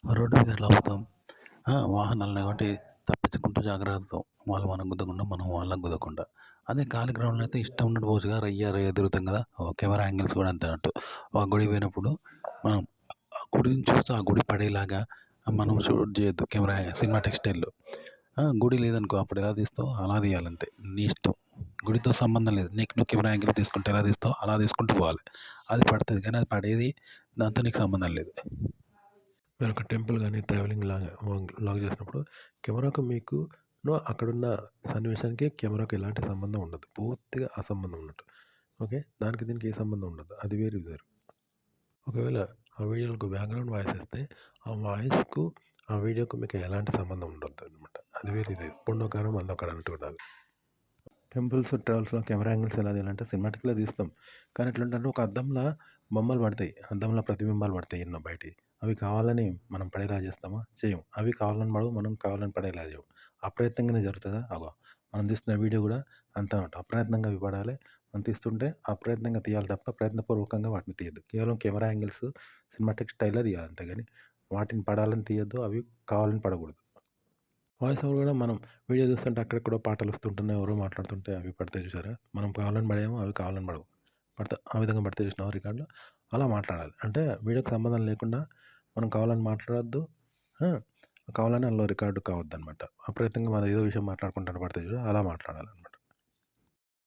Road మీద ఎట్లా ఆపుతాం? వాహనాలను కాబట్టి తప్పించుకుంటూ జాగ్రత్తతో వాళ్ళు మనకు గుద్దకుండా, మనం వాళ్ళకి గుద్దకుండా. అదే ఖాళీ గ్రౌండ్‌లో అయితే ఇష్టం ఉన్నట్టు పోవచ్చుగా, రయ్య రయ్య తిరుగుతాం కదా! కెమెరా యాంగిల్స్ కూడా అంతే అన్నట్టు. ఒక గుడికి పోయినప్పుడు మనం ఆ గుడిని చూస్తూ ఆ గుడి పడేలాగా మనం షూట్ చేయొద్దు కెమెరా సినిమాటిక్ స్టైల్‌లో. గుడి లేదనుకో అప్పుడు ఎలా తీస్తావో అలా తీయాలంతే. నీ ఇష్టం. గుడితో సంబంధం లేదు. నీకు నువ్వు కెమెరా యాంగిల్ తీసుకుంటే ఎలా తీస్తావో అలా తీసుకుంటూ పోవాలి. అది పడతది కానీ అది పడేది దాంతో నీకు సంబంధం లేదు. మీరొక టెంపుల్ గానీ, ట్రావెలింగ్ లాగ్ చేసినప్పుడు కెమెరాకు అక్కడున్న సన్నివేశానికి కెమెరాకి ఎలాంటి సంబంధం ఉండదు. పూర్తిగా అసంబంధం ఉన్నట్టు. ఓకే. దానికి దీనికి ఏ సంబంధం ఉండదు. అది వేరు, ఇది వేరు. ఒకవేళ ఆ వీడియోలకు బ్యాక్‌గ్రౌండ్ వాయిస్ ఇస్తే, ఆ వాయిస్‌కు, ఆ వీడియోకు మీకు ఎలాంటి సంబంధం ఉండొద్దనమాట. అది వేరు, ఇది వేరు. పొన్నో కారం, మందో కారం అన్నట్టు ఉండాలి. టెంపుల్స్, ట్రావెల్స్‌లో కెమెరా యాంగిల్స్ ఎలా తీయాలంటే సినిమాటిక్‌లో తీస్తాం. కానీ ఎట్లుంటంటే ఒక అద్దంలా బొమ్మలు పడతాయి. అద్దంలో ప్రతిబింబాలు పడతాయి ఎన్నో బయటియి. అవి కావాలని మనం పడేలా చేస్తామా? చెయ్యం. అవి కావాలని పడవు. మనం కావాలని పడేలా చేయము. అప్రయత్నంగానే జరుగుతదా? అగో మనం తీస్తున్న వీడియో కూడా అంతే అనమాట. అప్రయత్నంగా అవి పడాలి. మనం తీస్తుంటే అప్రయత్నంగా తీయాలి తప్ప ప్రయత్నపూర్వకంగా వాటిని తీయొద్దు. కేవలం కెమెరా యాంగిల్స్ సినిమాటిక్ స్టైల్‌లో తీయాలి అంతేగాని వాటిని పడాలని తీయొద్దు. అవి కావాలని పడకూడదు. వాయిస్ ఓవర్ గూడా మనం వీడియో చూస్తుంటే అక్కడెక్కడో పాటలొస్తుంటున్నాయి. ఎవరో మాట్లాడుతుంటే అవి పడతాయి చూసారా? మనం కావాలని పడాయేమో, అవి కావాలని పడవు. ఆ విధంగా పడతాయి చూసినావా రికార్డులో? అలా మాట్లాడాలి. అంటే వీడియోకి సంబంధం లేకుండా మనం కావాలని మాట్లాడొద్దు. ఆ! కావాలని అందులో రికార్డ్ కావద్దనమాట. అప్రయత్నంగా మనం ఏదో విషయం మాట్లాడుకుంటా పడతాయి చూడు అలా మాట్లాడాలనమాట.